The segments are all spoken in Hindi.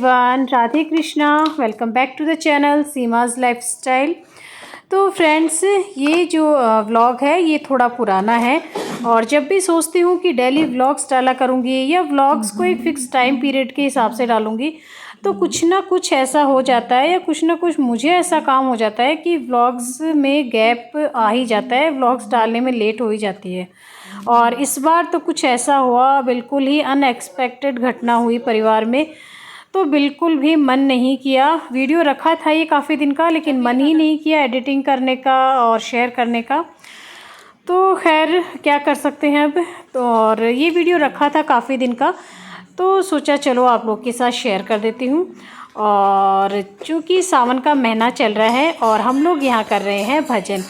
Everyone, Radhe Krishna. Welcome back to the channel Seema's lifestyle. तो फ्रेंड्स, ये जो व्लॉग है ये थोड़ा पुराना है और जब भी सोचती हूँ कि डेली व्लॉग्स डाला करूँगी या व्लॉग्स को एक फ़िक्स टाइम पीरियड के हिसाब से डालूँगी तो कुछ ना कुछ ऐसा हो जाता है या कुछ ना कुछ मुझे ऐसा काम हो जाता है कि व्लॉग्स में गैप आ ही जाता है, व्लॉग्स डालने में लेट हो ही जाती है। और इस बार तो कुछ ऐसा हुआ, बिल्कुल ही अनएक्सपेक्टेड घटना हुई परिवार में। तो बिल्कुल भी मन नहीं किया, वीडियो रखा था ये काफ़ी दिन का, लेकिन मन ही नहीं किया एडिटिंग करने का और शेयर करने का। तो खैर क्या कर सकते हैं अब। तो और ये वीडियो रखा था काफ़ी दिन का, तो सोचा चलो आप लोग के साथ शेयर कर देती हूँ। और चूँकि सावन का महीना चल रहा है और हम लोग यहाँ कर रहे हैं भजन।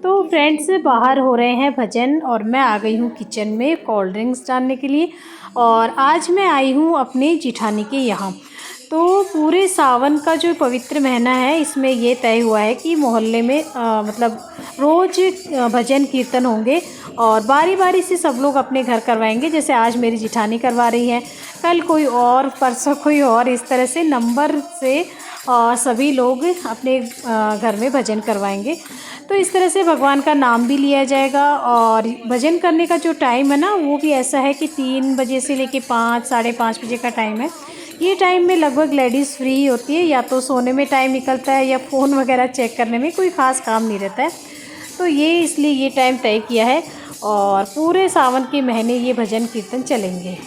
तो फ्रेंड्स, बाहर हो रहे हैं भजन और मैं आ गई हूँ किचन में कोल्ड ड्रिंक्स डालने के लिए। और आज मैं आई हूँ अपने जिठानी के यहाँ। तो पूरे सावन का जो पवित्र महीना है इसमें ये तय हुआ है कि मोहल्ले में मतलब रोज़ भजन कीर्तन होंगे और बारी बारी से सब लोग अपने घर करवाएंगे। जैसे आज मेरी जिठानी करवा रही है, कल कोई और, परसों कोई और, इस तरह से नंबर से सभी लोग अपने घर में भजन करवाएंगे। तो इस तरह से भगवान का नाम भी लिया जाएगा। और भजन करने का जो टाइम है ना वो भी ऐसा है कि 3 बजे से लेके 5 साढ़े 5 बजे का टाइम है। ये टाइम में लगभग लेडीज़ फ्री होती है, या तो सोने में टाइम निकलता है या फ़ोन वगैरह चेक करने में, कोई ख़ास काम नहीं रहता है। तो ये इसलिए ये टाइम तय किया है और पूरे सावन के महीने ये भजन कीर्तन चलेंगे।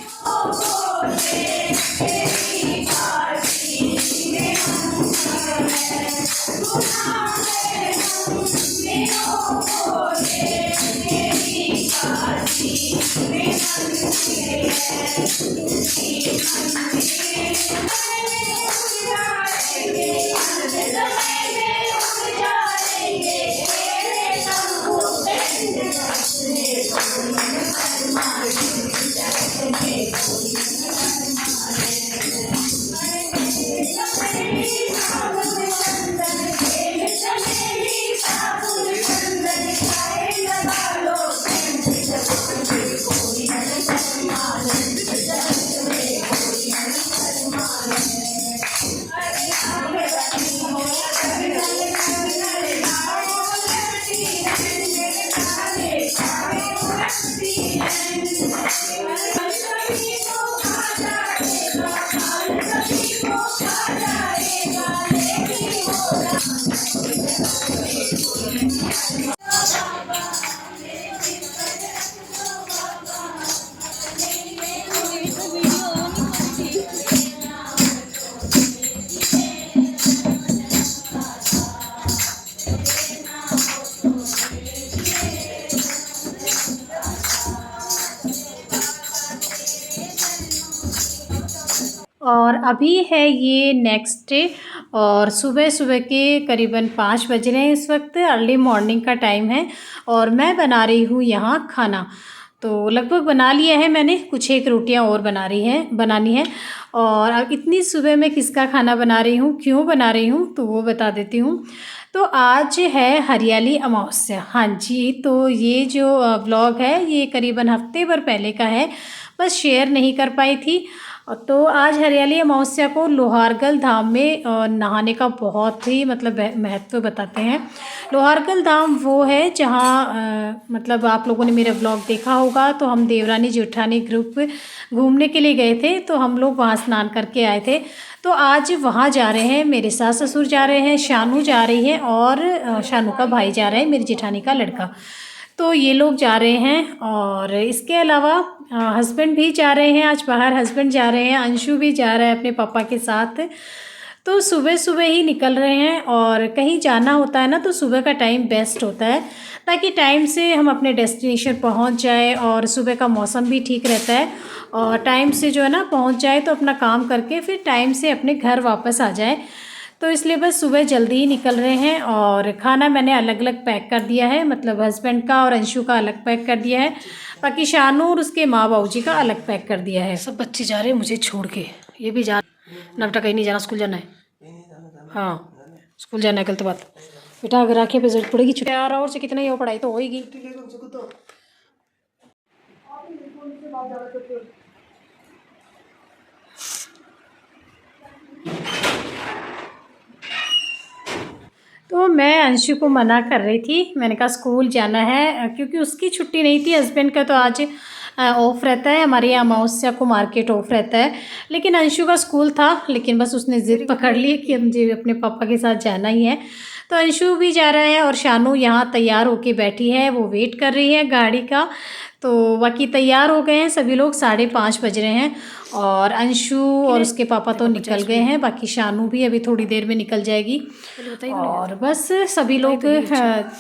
और अभी है ये नेक्स्ट डे और सुबह सुबह के करीबन 5 बज रहे हैं इस वक्त, अर्ली मॉर्निंग का टाइम है और मैं बना रही हूँ यहाँ खाना। तो लगभग बना लिया है मैंने, कुछ एक रोटियां और बनानी है। और अब इतनी सुबह मैं किसका खाना बना रही हूँ, क्यों बना रही हूँ, तो वो बता देती हूँ। तो आज है हरियाली अमावस्या। हाँ जी, तो ये जो व्लॉग है ये करीबन हफ्ते भर पहले का है, बस शेयर नहीं कर पाई थी। तो आज हरियाली अमावस्या को लोहारगल धाम में नहाने का बहुत ही मतलब महत्व बताते हैं। लोहारगल धाम वो है जहाँ मतलब आप लोगों ने मेरा ब्लॉग देखा होगा, तो हम देवरानी जेठानी ग्रुप घूमने के लिए गए थे, तो हम लोग वहाँ स्नान करके आए थे। तो आज वहाँ जा रहे हैं, मेरे सास ससुर जा रहे हैं, शानू जा रही है और शानू का भाई जा रहा है, मेरी जेठानी का लड़का। तो ये लोग जा रहे हैं और इसके अलावा हस्बैंड भी जा रहे हैं, आज बाहर हस्बैंड जा रहे हैं, अंशु भी जा रहा है अपने पापा के साथ। तो सुबह सुबह ही निकल रहे हैं और कहीं जाना होता है ना तो सुबह का टाइम बेस्ट होता है, ताकि टाइम से हम अपने डेस्टिनेशन पहुंच जाए और सुबह का मौसम भी ठीक रहता है और टाइम से जो है ना पहुंच जाए तो अपना काम करके फिर टाइम से अपने घर वापस आ जाए। तो इसलिए बस सुबह जल्दी ही निकल रहे हैं और खाना मैंने अलग अलग पैक कर दिया है, मतलब हस्बैंड का और अंशु का अलग पैक कर दिया है, बाकी शानू और उसके माँ बाबू जी का अलग पैक कर दिया है। सब बच्चे जा रहे हैं मुझे छोड़ के, ये भी जा, नवटा कहीं नहीं जाना, स्कूल जाना है। हाँ स्कूल जाना है, गलत बात बेटा, अगर आँखें पे जरूरत पड़ेगी छुट्टी आ रहा और से कितना ही हो पढ़ाई तो होएगी। तो मैं अंशु को मना कर रही थी, मैंने कहा स्कूल जाना है, क्योंकि उसकी छुट्टी नहीं थी, हस्बैंड का तो आज ऑफ रहता है, हमारे यहाँ अमावस्या को मार्केट ऑफ रहता है, लेकिन अंशु का स्कूल था, लेकिन बस उसने ज़िद पकड़ ली कि मुझे अपने पापा के साथ जाना ही है। तो अंशु भी जा रहा है और शानू यहाँ तैयार होके बैठी है, वो वेट कर रही है गाड़ी का। तो बाकी तैयार हो गए हैं सभी लोग, 5:30 बज रहे हैं और अंशु और उसके पापा तो निकल गए हैं, बाकी शानू भी अभी थोड़ी देर में निकल जाएगी। और बस सभी लोग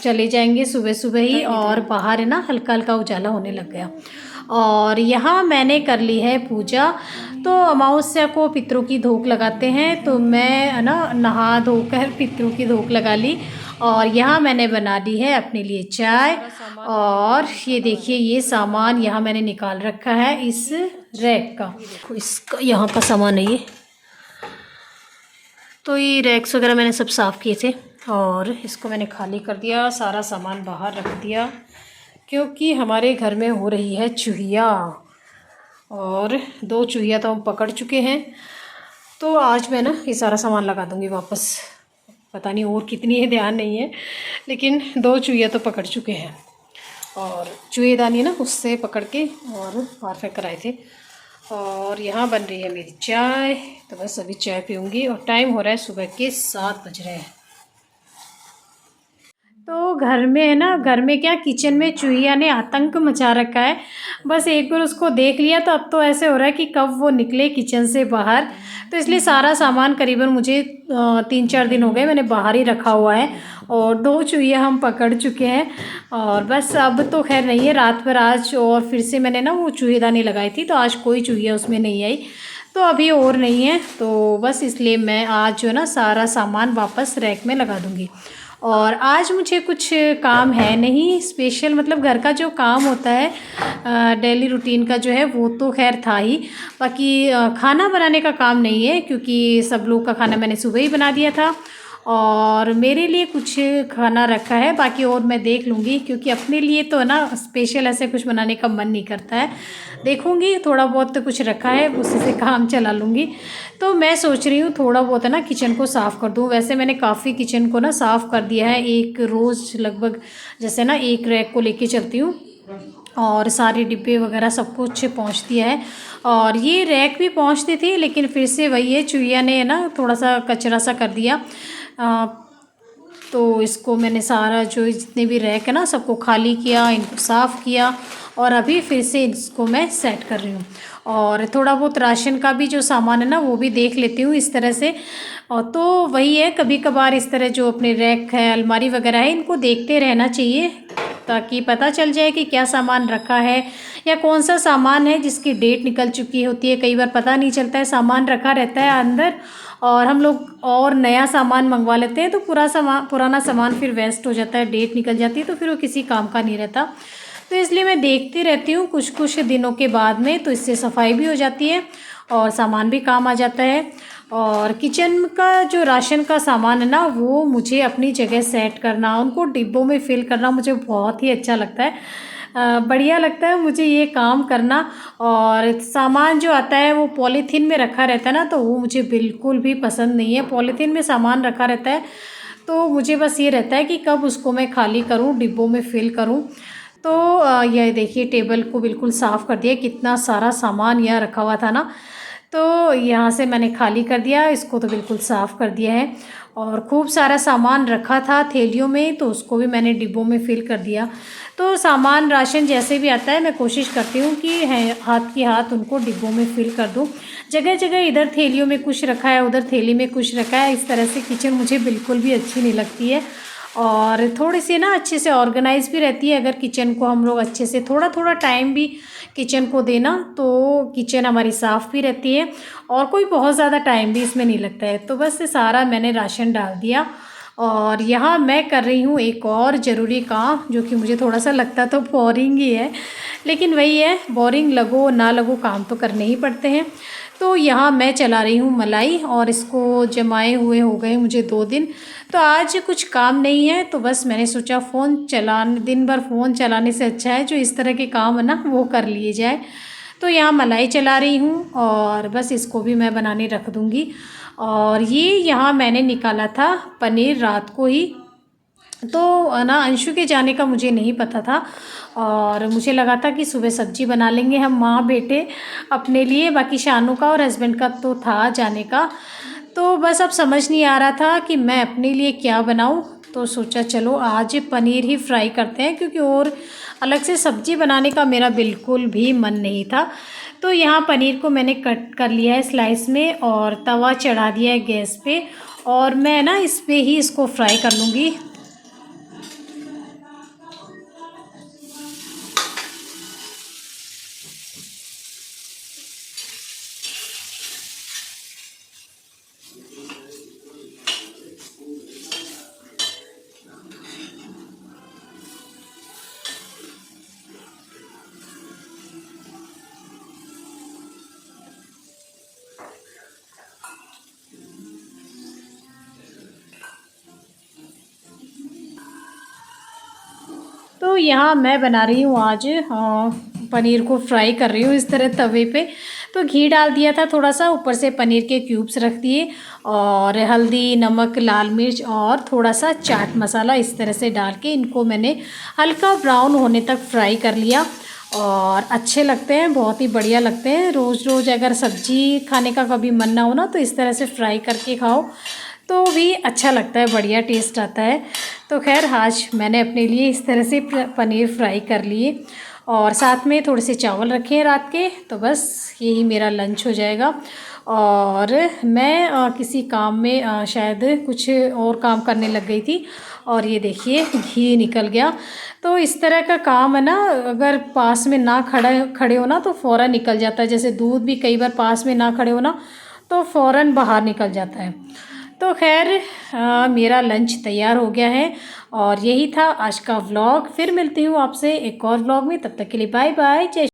चले जाएंगे सुबह सुबह ही, और बाहर है ना हल्का हल्का उजाला होने लग गया। और यहाँ मैंने कर ली है पूजा। तो अमावस्या को पितरों की धूप लगाते हैं, तो मैं है ना नहा धोकर पितरों की धूप लगा ली। और यहाँ मैंने बना ली है अपने लिए चाय, और ये देखिए ये सामान यहाँ मैंने निकाल रखा है इस रैक का, देखो इसका यहाँ का सामान है ये। तो ये रैक्स वगैरह मैंने सब साफ़ किए थे और इसको मैंने खाली कर दिया, सारा सामान बाहर रख दिया, क्योंकि हमारे घर में हो रही है चूहिया, और 2 चूहिया तो हम पकड़ चुके हैं। तो आज मैं ना ये सारा सामान लगा दूंगी वापस, पता नहीं और कितनी है ध्यान नहीं है, लेकिन 2 चूहिया तो पकड़ चुके हैं और चूहेदानी ना उससे पकड़ के और बाहर कराए थे। और यहाँ बन रही है मेरी चाय, तो बस अभी चाय पीऊँगी और टाइम हो रहा है सुबह के 7 बज रहे हैं। तो घर में है ना, घर में क्या किचन में चूहिया ने आतंक मचा रखा है, बस एक बार उसको देख लिया तो अब तो ऐसे हो रहा है कि कब वो निकले किचन से बाहर। तो इसलिए सारा सामान करीबन मुझे 3-4 दिन हो गए मैंने बाहर ही रखा हुआ है, और 2 चूहिया हम पकड़ चुके हैं। और बस अब तो खैर नहीं है, रात भर आज और फिर से मैंने ना वो चूहेदानी लगाई थी, तो आज कोई चूहिया उसमें नहीं आई, तो अभी और नहीं है। तो बस इसलिए मैं आज जो है ना सारा सामान वापस रैक में लगा दूँगी। और आज मुझे कुछ काम है नहीं स्पेशल, मतलब घर का जो काम होता है डेली रूटीन का जो है वो तो खैर था ही, बाकी खाना बनाने का काम नहीं है, क्योंकि सब लोग का खाना मैंने सुबह ही बना दिया था और मेरे लिए कुछ खाना रखा है बाकी, और मैं देख लूँगी, क्योंकि अपने लिए तो ना स्पेशल ऐसे कुछ बनाने का मन नहीं करता है, देखूँगी थोड़ा बहुत तो कुछ रखा है उसी से काम चला लूँगी। तो मैं सोच रही हूँ थोड़ा बहुत है ना किचन को साफ़ कर दूँ, वैसे मैंने काफ़ी किचन को ना साफ़ कर दिया है, एक रोज़ लगभग जैसे ना एक रैक को लेके चलती हूँ और सारे डिब्बे वगैरह सब कुछ पहुँच दिया है। और ये रैक भी पहुँचते थे, लेकिन फिर से वही है चूहिया ने ना थोड़ा सा कचरा सा कर दिया। तो इसको मैंने सारा जो जितने भी रैक है ना सबको खाली किया, इनको साफ़ किया और अभी फिर से इसको मैं सेट कर रही हूँ। और थोड़ा बहुत राशन का भी जो सामान है ना वो भी देख लेती हूँ इस तरह से। और तो वही है, कभी कभार इस तरह जो अपने रैक है अलमारी वगैरह है इनको देखते रहना चाहिए, ताकि पता चल जाए कि क्या सामान रखा है या कौन सा सामान है जिसकी डेट निकल चुकी होती है। कई बार पता नहीं चलता है, सामान रखा रहता है अंदर और हम लोग और नया सामान मंगवा लेते हैं, तो पुराना सामान फिर वेस्ट हो जाता है, डेट निकल जाती है, तो फिर वो किसी काम का नहीं रहता। तो इसलिए मैं देखती रहती हूँ कुछ कुछ दिनों के बाद में, तो इससे सफाई भी हो जाती है और सामान भी काम आ जाता है। और किचन का जो राशन का सामान है ना, वो मुझे अपनी जगह सेट करना, उनको डिब्बों में फिल करना मुझे बहुत ही अच्छा लगता है। बढ़िया लगता है मुझे ये काम करना। और सामान जो आता है वो पॉलीथीन में रखा रहता है ना, तो वो मुझे बिल्कुल भी पसंद नहीं है। पॉलीथीन में सामान रखा रहता है तो मुझे बस ये रहता है कि कब उसको मैं खाली करूँ, डिब्बों में फिल करूँ। तो ये देखिए टेबल को बिल्कुल साफ़ कर दिया, कितना सारा सामान यहाँ रखा हुआ था ना, तो यहाँ से मैंने खाली कर दिया, इसको तो बिल्कुल साफ़ कर दिया है। और खूब सारा सामान रखा था थैलियों में, तो उसको भी मैंने डिब्बों में फिल कर दिया। तो सामान राशन जैसे भी आता है मैं कोशिश करती हूँ कि है हाथ की हाथ उनको डिब्बों में फिल कर दूँ। जगह जगह इधर थैलियों में कुछ रखा है, उधर थैली में कुछ रखा है, इस तरह से किचन मुझे बिल्कुल भी अच्छी नहीं लगती है। और थोड़ी सी ना अच्छे से ऑर्गेनाइज़ भी रहती है, अगर किचन को हम लोग अच्छे से थोड़ा थोड़ा टाइम भी किचन को देना, तो किचन हमारी साफ़ भी रहती है और कोई बहुत ज़्यादा टाइम भी इसमें नहीं लगता है। तो बस सारा मैंने राशन डाल दिया और यहाँ मैं कर रही हूँ एक और ज़रूरी काम, जो कि मुझे थोड़ा सा लगता तो बोरिंग ही है, लेकिन वही है, बोरिंग लगो ना लगो काम तो करने ही पड़ते हैं। तो यहाँ मैं चला रही हूँ मलाई, और इसको जमाए हुए हो गए मुझे 2 दिन। तो आज कुछ काम नहीं है, तो बस मैंने सोचा फ़ोन चलाने, दिन भर फ़ोन चलाने से अच्छा है जो इस तरह के काम है ना वो कर लिए जाए। तो यहाँ मलाई चला रही हूँ और बस इसको भी मैं बनाने रख दूँगी। और ये यहाँ मैंने निकाला था पनीर रात को ही, तो ना अंशु के जाने का मुझे नहीं पता था और मुझे लगा था कि सुबह सब्ज़ी बना लेंगे हम माँ बेटे अपने लिए, बाकी शानू का और हस्बैंड का तो था जाने का। तो बस अब समझ नहीं आ रहा था कि मैं अपने लिए क्या बनाऊँ, तो सोचा चलो आज पनीर ही फ्राई करते हैं, क्योंकि और अलग से सब्ज़ी बनाने का मेरा बिल्कुल भी मन नहीं था। तो यहाँ पनीर को मैंने कट कर लिया है स्लाइस में और तवा चढ़ा दिया है गैस पे, और मैं ना इस पे ही इसको फ्राई कर लूँगी। तो यहाँ मैं बना रही हूँ आज पनीर को फ्राई कर रही हूँ इस तरह तवे पे। तो घी डाल दिया था थोड़ा सा, ऊपर से पनीर के क्यूब्स रख दिए और हल्दी, नमक, लाल मिर्च और थोड़ा सा चाट मसाला इस तरह से डाल के इनको मैंने हल्का ब्राउन होने तक फ्राई कर लिया। और अच्छे लगते हैं, बहुत ही बढ़िया लगते हैं। रोज़ रोज़ अगर सब्ज़ी खाने का कभी मन ना हो ना, तो इस तरह से फ्राई करके खाओ तो भी अच्छा लगता है, बढ़िया टेस्ट आता है। तो खैर आज मैंने अपने लिए इस तरह से पनीर फ्राई कर लिए और साथ में थोड़े से चावल रखे हैं रात के, तो बस यही मेरा लंच हो जाएगा। और मैं किसी काम में शायद कुछ और काम करने लग गई थी और ये देखिए घी निकल गया। तो इस तरह का काम है ना, अगर पास में ना खड़े हो ना तो फ़ौरन निकल जाता है। जैसे दूध भी कई बार पास में ना खड़े हो ना तो फ़ौरन बाहर निकल जाता है। तो खैर मेरा लंच तैयार हो गया है और यही था आज का व्लॉग। फिर मिलती हूँ आपसे एक और व्लॉग में, तब तक के लिए बाय बाय, जय